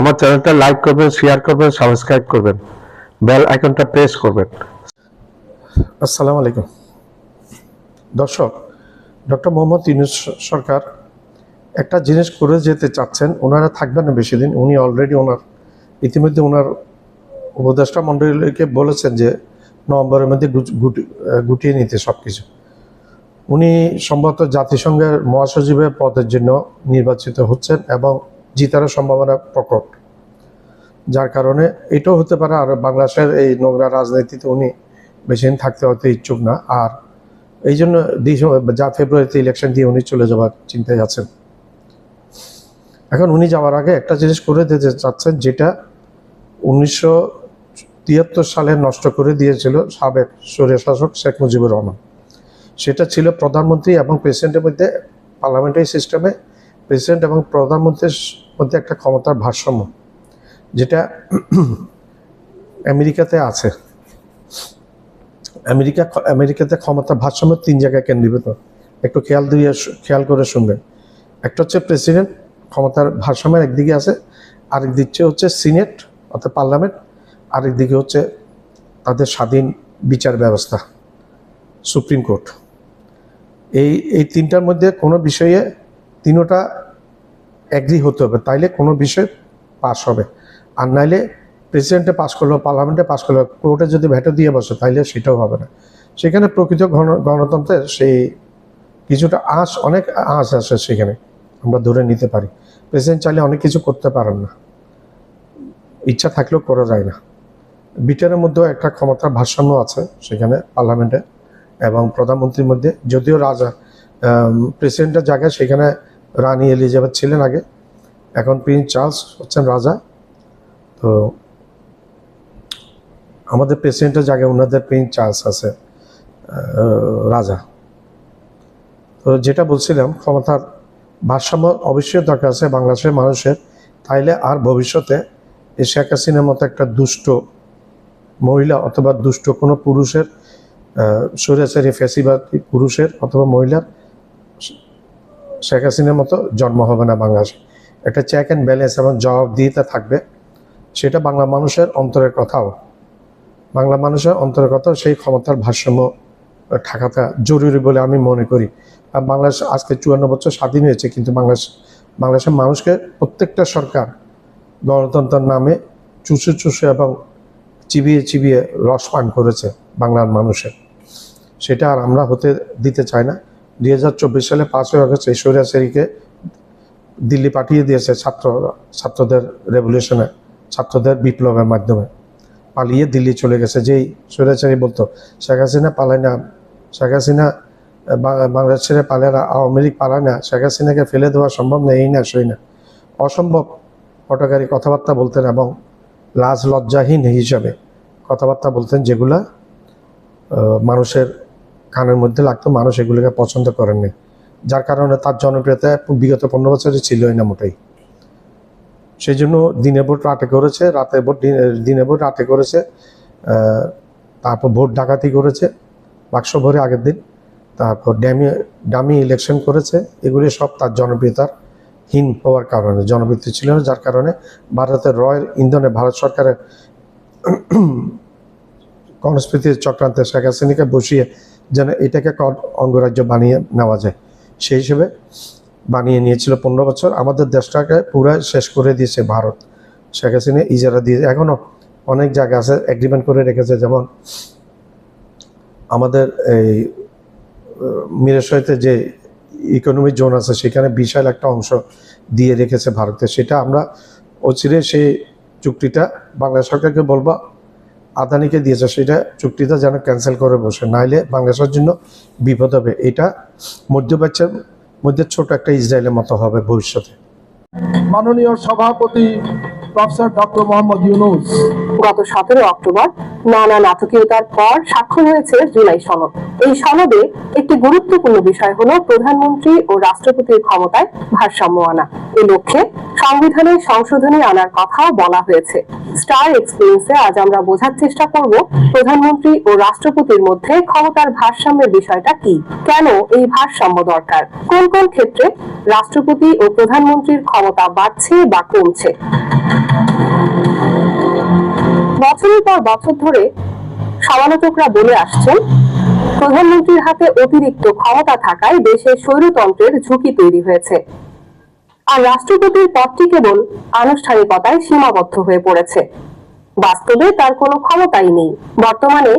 আমার চ্যানেলটা লাইক করবেন, শেয়ার করবেন, সাবস্ক্রাইব করবেন, বেল আইকনটা প্রেস করবেন। আসসালামু আলাইকুম দর্শক, ডক্টর মোহাম্মদ ইউনূস সরকার একটা জিনিস করে যেতে চাচ্ছেন। ওনারা থাকবেন না বেশি দিন। উনি অলরেডি ইতিমধ্যে ওনার উপদেষ্টা মণ্ডলীকে বলেছেন যে নভেম্বরের মধ্যে গুটিয়ে নিতে সব কিছু। উনি সম্ভবত জাতিসংঘের মহাসচিবের পদের জন্য নির্বাচিত হচ্ছেন এবং জিতারও সম্ভাবনা প্রকট, যার কারণে এটাও হতে পারে আর বাংলাদেশের এই নোংরা রাজনীতিতে উনি বেশি দিন থাকতে হয়তো ইচ্ছুক না। আর এই জন্য ফেব্রুয়ারিতে ইলেকশন দিয়ে উনি চলে যাওয়ার চিন্তায় আছেন। এখন উনি যাওয়ার আগে একটা জিনিস করে দিতে চাচ্ছেন, যেটা 1973 সালে নষ্ট করে দিয়েছিল সাবেক স্বৈরশাসক শেখ মুজিবুর রহমান। সেটা ছিল প্রধানমন্ত্রী এবং প্রেসিডেন্টের মধ্যে, পার্লামেন্টারি সিস্টেমে প্রেসিডেন্ট এবং প্রধানমন্ত্রীর মধ্যে একটা ক্ষমতার ভারসাম্য, যেটা আমেরিকাতে আছে। আমেরিকাতে ক্ষমতার ভারসাম্য 3 জায়গায় কেন্দ্রীভূত। একটু খেয়াল করে শুনবেন। একটা হচ্ছে প্রেসিডেন্ট, ক্ষমতার ভারসাম্যের একদিকে আছে, আরেক দিকে হচ্ছে সিনেট অর্থাৎ পার্লামেন্ট, আরেক দিকে হচ্ছে তাদের স্বাধীন বিচার ব্যবস্থা, সুপ্রিম কোর্ট। এই তিনটার মধ্যে কোনো বিষয়ে তিনোটা অ্যাগ্রি হতে হবে, তাইলে কোনো বিষয় পাস হবে। আর নাইলে প্রেসিডেন্টে পাস করলো, পার্লামেন্টে পাস করলো, কোর্টে যদি ভেটো দিয়ে বসে তাইলে সেটাও হবে না। সেখানে প্রকৃত গণতন্ত্রের সেই কিছুটা অনেক আঁচ আসে, সেখানে আমরা ধরে নিতে পারি। প্রেসিডেন্ট চাইলে অনেক কিছু করতে পারেন না, ইচ্ছা থাকলেও করা যায় না। ব্রিটেনের মধ্যেও একটা ক্ষমতার ভারসাম্য আছে সেখানে, পার্লামেন্টে এবং প্রধানমন্ত্রীর মধ্যে। যদিও প্রেসিডেন্টের জায়গায় সেখানে রানী এলিজাবেথ ছিলেন আগে, এখন প্রিন্স চার্লস হচ্ছেন রাজা। তো আমাদের প্রেসিডেন্টের জায়গায় ওনাদের প্রিন্স চার্লস আছে রাজা। তো যেটা বলছিলাম, ক্ষমতার ভারসাম্য অবশ্যই দরকার আছে বাংলাদেশের মানুষের। তাইলে আর ভবিষ্যতে এই শেখ হাসিনার মতো একটা দুষ্ট মহিলা অথবা দুষ্ট কোনো পুরুষের, স্বৈরাচারী ফ্যাসিবাদী পুরুষের অথবা মহিলার শেখ হাসিনার মতো জন্ম হবে না বাংলাদেশে। একটা চেক অ্যান্ড ব্যালেন্স এবং জবাবদিহিতা থাকবে। সেটা বাংলা মানুষের অন্তরের কথাও, সেই ক্ষমতার ভারসাম্য থাকাটা জরুরি বলে আমি মনে করি। আর বাংলাদেশ আজকে 54 বছর স্বাধীন হয়েছে, কিন্তু বাংলাদেশের মানুষকে প্রত্যেকটা সরকার গণতন্ত্রের নামে চুষে এবং চিবিয়ে রস পান করেছে বাংলার মানুষের। সেটা আর আমরা হতে দিতে চাই না। 2024 সালে 5ই আগস্ট এই স্বৈরাচারীকে দিল্লি পাঠিয়ে দিয়েছে ছাত্রদের রেভলিউশনে, ছাত্রদের বিপ্লবের মাধ্যমে পালিয়ে দিল্লি চলে গেছে। যেই স্বৈরাচারী বলতো শেখ হাসিনা পালায় না, শেখ হাসিনা বাংলাদেশ ছেড়ে পালায় না, আওয়ামী লীগ পালায় না, শেখ হাসিনাকে ফেলে দেওয়া সম্ভব না, এই না সই না, অসম্ভব হটকারী কথাবার্তা বলতেন এবং লাজ লজ্জাহীন হিসাবে কথাবার্তা বলতেন, যেগুলা মানুষের কানের মধ্যে লাগতো। মানুষ এগুলোকে পছন্দ করেননি, যার কারণে তার জনপ্রিয়তা বিগত 15 বছরে ছিলই না মোটেই। সেই জন্য দিনে ভোট রাতে করেছে, দিনে ভোট রাতে করেছে, তারপর ভোট ডাকাতি করেছে বাক্স ভরে আগের দিন, তারপর ডামি ইলেকশন করেছে। এগুলি সব তার জনপ্রিয়তার হীন হওয়ার কারণে, জনপ্রিয়তা ছিল না, যার কারণে ভারতের রয়ের ইন্ধনে ভারত সরকারের কনস্পিরেসির চক্রান্তে শেখ হাসিনাকে বসিয়ে যেন এটাকে অঙ্গরাজ্য বানিয়ে নেওয়া যায়, সেই হিসেবে বানিয়ে নিয়েছিল 15 বছর। আমাদের দেশটাকে পুরো শেষ করে দিয়েছে ভারত। শেখ হাসিনা ইজারা দিয়ে এখনও অনেক জায়গা আছে এগ্রিমেন্ট করে রেখেছে, যেমন আমাদের এই মিরেশইতে যে ইকোনমিক জোন আছে সেখানে বিশাল একটা অংশ দিয়ে রেখেছে ভারতে। সেটা আমরা অচিরে সেই চুক্তিটা বাংলাদেশ সরকারকে বলবো, আদানিকে দিয়েছে, সেটা চুক্তিটা যেন ক্যান্সেল করে বসে, নাইলে বাংলাদেশের জন্য বিপদ হবে। এটা মধ্যপ্রাচ্যের মধ্যে ছোট একটা ইসরায়েলের মতো হবে ভবিষ্যতে। মাননীয় সভাপতি প্রফেসর ডক্টর মোহাম্মদ ইউনূস। গত 17 অক্টোবর নানা নাটকীয়তার পর স্বাক্ষর হয়েছে জুলাই সনদ। এই সনদে একটি গুরুত্বপূর্ণ বিষয় হলো প্রধানমন্ত্রী ও রাষ্ট্রপতির ক্ষমতায় ভারসাম্য আনা। এই লক্ষ্যে সংবিধানে সংশোধনী আনার কথাও বলা হয়েছে। স্টার এক্সপিরিয়েন্সে আজ আমরা বোঝার চেষ্টা করব প্রধানমন্ত্রী ও রাষ্ট্রপতির মধ্যে ক্ষমতার ভারসাম্যের বিষয়টা কি, কেন এই ভারসাম্য দরকার, কোন কোন ক্ষেত্রে রাষ্ট্রপতি ও প্রধানমন্ত্রীর ক্ষমতা বাড়ছে বা কমছে। বছরের পর বছর ধরে সমালোচকরা বলে আসছেন, প্রধানমন্ত্রীর হাতে অতিরিক্ত ক্ষমতা থাকায় দেশে স্বৈরতন্ত্রের ঝুঁকি তৈরি হয়েছে, আর রাষ্ট্রপতির পদটি কেবল আনুষ্ঠানিকতায় সীমাবদ্ধ হয়ে পড়েছে। বাস্তবে তার কোনো ক্ষমতাই নেই। বর্তমানে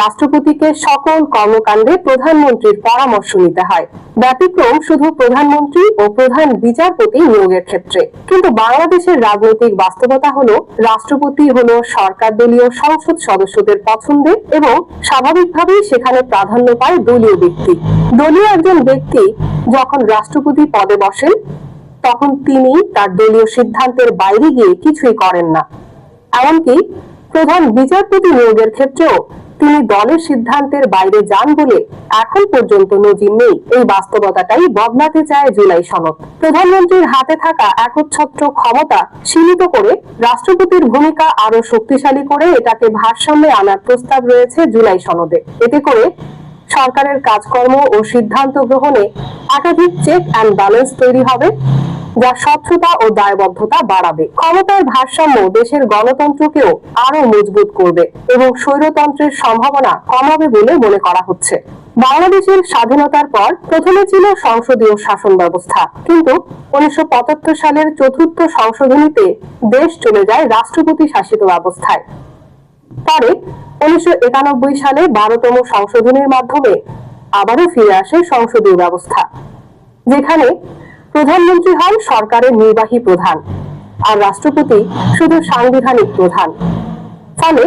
রাষ্ট্রপতিকে সকল কর্মকাণ্ডে প্রধানমন্ত্রীর পরামর্শ নিতে হয়, ব্যতিক্রম শুধু প্রধানমন্ত্রী ও প্রধান বিচারপতি নিয়োগের ক্ষেত্রে। কিন্তু বাংলাদেশের রাজনৈতিক বাস্তবতা হলো, রাষ্ট্রপতি হলো সরকার দলীয় সংসদ সদস্যদের পছন্দে এবং স্বাভাবিকভাবেই সেখানে প্রাধান্য পায় দলীয় ব্যক্তি। দলীয় একজন ব্যক্তি যখন রাষ্ট্রপতি পদে বসেন, তখন তিনি তার দলীয় সিদ্ধান্তের বাইরে গিয়ে কিছুই করেন না। এমনকি প্রধান বিচারপতি নিয়োগের ক্ষেত্রেও তিনি দলের সিদ্ধান্তের বাইরে যান বলে এখন পর্যন্ত নজির নেই। এই বাস্তবতাটাই বদলাতে চায় জুলাই সনদ। প্রধানমন্ত্রীর হাতে থাকা একচ্ছত্র ক্ষমতা সীমিত করে রাষ্ট্রপতির ভূমিকা আরো শক্তিশালী করে এটাকে ভারসাম্যে আনার প্রস্তাব রয়েছে জুলাই সনদে। এতে করে সরকারের কাজকর্ম ও সিদ্ধান্ত গ্রহণে একাধিক চেক অ্যান্ড ব্যালেন্স তৈরি হবে, যা স্বচ্ছতা ও দায়বদ্ধতা বাড়াবে। ক্ষমতার ভারসাম্য দেশের গণতন্ত্রকেও আরো মজবুত করবে এবং স্বৈরতন্ত্রের সম্ভাবনা কমাবে বলে মনে করা হচ্ছে। বাংলাদেশের স্বাধীনতার পর প্রথমে ছিল সংসদীয় শাসন ব্যবস্থা, কিন্তু 1975 সালের চতুর্থ সংশোধনীতে দেশ চলে যায় রাষ্ট্রপতি শাসিত ব্যবস্থায়। পরে 1991 সালে 12তম সংশোধনীর মাধ্যমে আবারও ফিরে আসে সংসদীয় ব্যবস্থা, যেখানে প্রধানমন্ত্রী হন সরকারের নির্বাহী প্রধান আর রাষ্ট্রপতি শুধু সাংবিধানিক প্রধান। ফলে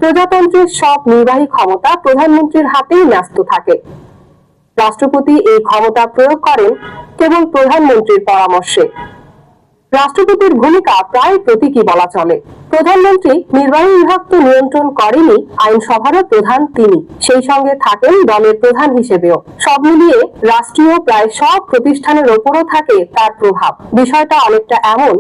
প্রজাতন্ত্রের সব নির্বাহী ক্ষমতা প্রধানমন্ত্রীর হাতেই ন্যস্ত থাকে। রাষ্ট্রপতি এই ক্ষমতা প্রয়োগ করেন কেবল প্রধানমন্ত্রীর পরামর্শে। রাষ্ট্রপতির ভূমিকা প্রায় প্রতীকী বলা চলে। প্রধানমন্ত্রী নির্বাহী বিভাগ তো নিয়ন্ত্রণ করেনই, আইনসভারও প্রধান তিনি, সেই সঙ্গে থাকেন দলের প্রধান হিসেবেও। সব মিলিয়ে রাষ্ট্রীয় প্রায় সব প্রতিষ্ঠানের ওপরও থাকে তার প্রভাব। বিষয়টা অনেকটা এমন,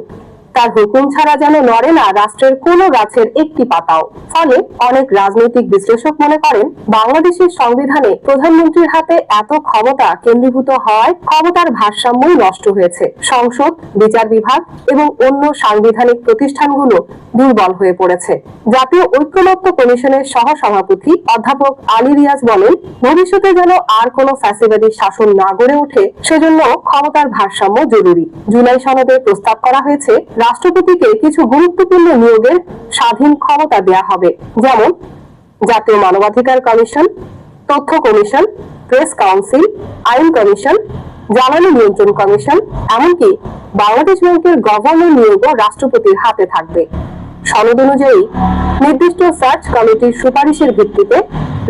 তার হুকুম ছাড়া যেন নড়ে না রাষ্ট্রের কোনো গাছের একটি পাতাও। ফলে অনেক রাজনৈতিক বিশ্লেষক মনে করেন, বাংলাদেশের সংবিধানে প্রধানমন্ত্রীর হাতে এত ক্ষমতা কেন্দ্রীভূত হওয়ায় ক্ষমতার ভারসাম্যই নষ্ট হয়েছে। সংসদ, বিচার বিভাগ এবং অন্য সাংবিধানিক প্রতিষ্ঠানগুলো দুর্বল হয়ে পড়েছে। জাতীয় ঐক্যমত্য কমিশনের সহসভাপতি অধ্যাপক আলী রিয়াজ বলেন, ভবিষ্যতে যেন আর কোনো ফ্যাসিবাদী শাসন না গড়ে ওঠে, সেজন্য ক্ষমতার ভারসাম্য জরুরি। জুলাই সনদে প্রস্তাব করা হয়েছে, রাষ্ট্রপতিকে কিছু গুরুত্বপূর্ণ নিয়োগের স্বাধীন ক্ষমতা দেয়া হবে, যেমন জাতীয় মানবাধিকার কমিশন, তথ্য কমিশন, প্রেস কাউন্সিল, আইন কমিশন, জ্বালানি নিয়ন্ত্রণ কমিশন, এমনকি বাংলাদেশ ব্যাংকের গভর্নর নিয়োগও রাষ্ট্রপতির হাতে থাকবে। সনদ অনুযায়ী নির্দিষ্ট সার্চ কমিটির সুপারিশের ভিত্তিতে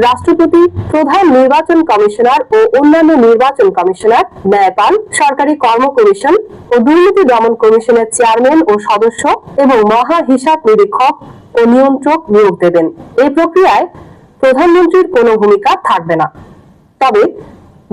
রাষ্ট্রপতি প্রধান নির্বাচন কমিশনার ও অন্যান্য নির্বাচন কমিশনার, ন্যায়পাল, সরকারি কর্ম কমিশন ও দুর্নীতি দমন কমিশনের চেয়ারম্যান ও সদস্য এবং মহা হিসাব নিরীক্ষক ও নিয়ন্ত্রক নিয়োগ দেবেন। এই প্রক্রিয়ায় প্রধানমন্ত্রীর কোনো ভূমিকা থাকবে না। তবে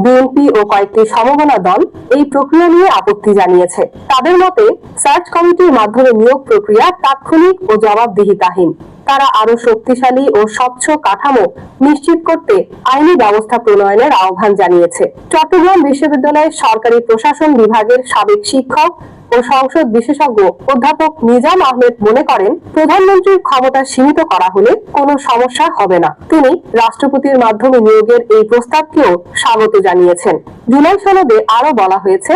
বিএনপি ও কয়েকটি সমমনা দল এই প্রক্রিয়া নিয়ে আপত্তি জানিয়েছে। তাদের মতে, সার্চ কমিটির মাধ্যমে নিয়োগ প্রক্রিয়া তাৎক্ষণিক ও জবাবদিহিতাহীন। তারা আরো শক্তিশালী ও স্বচ্ছ কাঠামো নিশ্চিত করতে আইনি ব্যবস্থা প্রণয়নের আহ্বান জানিয়েছে। চট্টগ্রাম বিশ্ববিদ্যালয়ের সরকারি প্রশাসন বিভাগের সাবেক শিক্ষক ও সংসদ বিশেষজ্ঞ অধ্যাপক নিজাম আহমেদ মনে করেন, প্রধানমন্ত্রীর ক্ষমতা সীমিত করা হলে কোনো সমস্যা হবে না। তিনি রাষ্ট্রপতির মাধ্যমে নিয়োগের এই প্রস্তাবকেও স্বাগত জানিয়েছেন। জুলাই সনদে আরো বলা হয়েছে,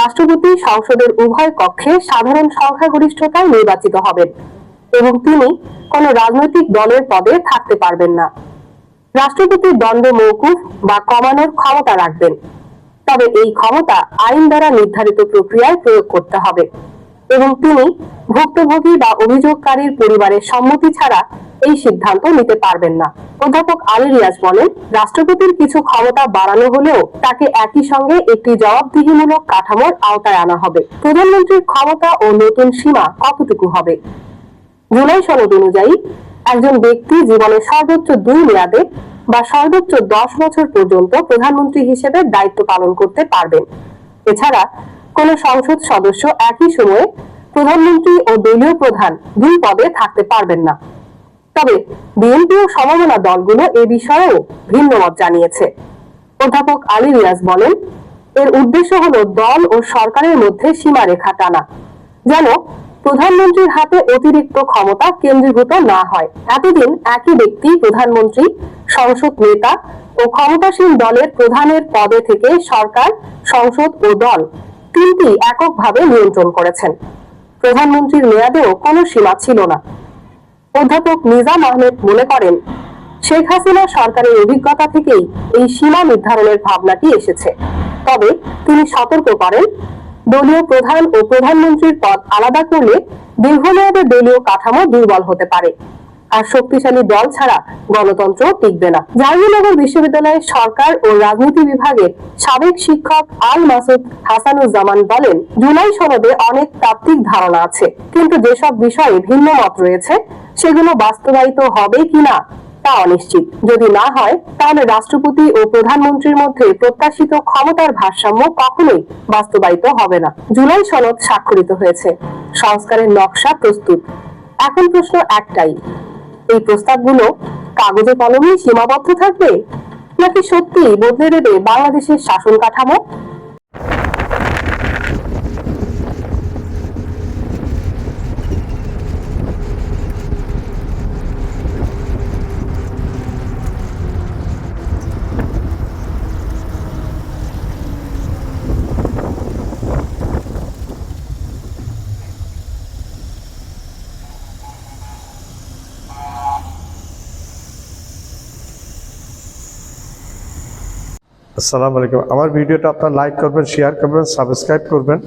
রাষ্ট্রপতি সংসদের উভয় কক্ষে সাধারণ সংখ্যাগরিষ্ঠতায় নির্বাচিত হবেন এবং তিনি কোনো রাজনৈতিক দলের পদে থাকতে পারবেন না। রাষ্ট্রপতি দণ্ড মওকুফ বা কমানোর ক্ষমতা রাখবেন, তবে এই ক্ষমতা আইন দ্বারা নির্ধারিত প্রক্রিয়ায় প্রয়োগ করতে হবে এবং তিনি ভুক্তভোগী বা অভিযোগকারীর পরিবারের সম্মতি ছাড়া এই সিদ্ধান্ত নিতে পারবেন না। অধ্যাপক আলী রিয়াজ বলেন, রাষ্ট্রপতির কিছু ক্ষমতা বাড়ানো হলেও তাকে একই সঙ্গে একটি জবাবদিহিমূলক কাঠামোর আওতায় আনা হবে। প্রধানমন্ত্রীর ক্ষমতা ও নতুন সীমা কতটুকু হবে? জুলাই সনদ অনুযায়ী একজন ব্যক্তি জীবনের সর্বোচ্চ 2 মেয়াদে বা সর্বোচ্চ 10 বছর পর্যন্ত প্রধানমন্ত্রী হিসেবে দায়িত্ব পালন করতে পারবেন। এছাড়া কোন সংসদ সদস্য একই সময়ে প্রধানমন্ত্রী ও দলীয় প্রধান 2 পদে থাকতে পারবেন না। তবে বিএনপি ও সমমনা দলগুলো এ বিষয়েও ভিন্ন মত জানিয়েছে। অধ্যাপক আলী রিয়াজ বলেন, এর উদ্দেশ্য হলো দল ও সরকারের মধ্যে সীমারেখা টানা, যেন প্রধানমন্ত্রীর হাতে অতিরিক্ত ক্ষমতা কেন্দ্রীভূত না হয়। এতদিন একই ব্যক্তি প্রধানমন্ত্রী, সংসদ নেতা ও ক্ষমতাসীন দলের প্রধানের পদে থেকে সরকার, সংসদ ও দল তিনটি এককভাবে নিয়ন্ত্রণ করেছেন। প্রধানমন্ত্রীর মেয়াদেও কোনো সীমা ছিল না। অধ্যাপক নিজাম আহমেদ মনে করেন, শেখ হাসিনা সরকারের অভিজ্ঞতা থেকেই এই সীমা নির্ধারণের ভাবনাটি এসেছে। তবে তিনি সতর্ক করেন, দলীয় প্রধান ও প্রধানমন্ত্রীর পদ আলাদা করলে দীর্ঘমেয়াদে দলীয় কাঠামো দুর্বল হতে পারে, আর শক্তিশালী দল ছাড়া গণতন্ত্র টিকবে না। জাহাঙ্গীরনগর বিশ্ববিদ্যালয়ের সরকার ও রাজনীতি বিভাগের সাবেক শিক্ষক আল মাসুদ হাসানুজ্জামান বলেন, জুলাই সনদে অনেক তাত্ত্বিক ধারণা আছে, কিন্তু যেসব বিষয়ে ভিন্ন মত রয়েছে সেগুলো বাস্তবায়িত হবে কিনা তা অনিশ্চিত। যদি না হয় তাহলে রাষ্ট্রপতি ও প্রধানমন্ত্রীর মধ্যে প্রত্যাশিত ক্ষমতার ভারসাম্য কখনোই বাস্তবায়িত হবে না। জুলাই সনদ স্বাক্ষরিত হয়েছে, সংস্কারের নকশা প্রস্তুত। এখন প্রশ্ন একটাই, এই প্রস্তাবগুলো কাগজে কলমেই সীমাবদ্ধ থাকবে, নাকি সত্যি বদলে দেবে বাংলাদেশের শাসন কাঠামো? আসসালামু আলাইকুম। আমার ভিডিওটা আপনারা লাইক করবেন, শেয়ার করবেন, সাবস্ক্রাইব করবেন।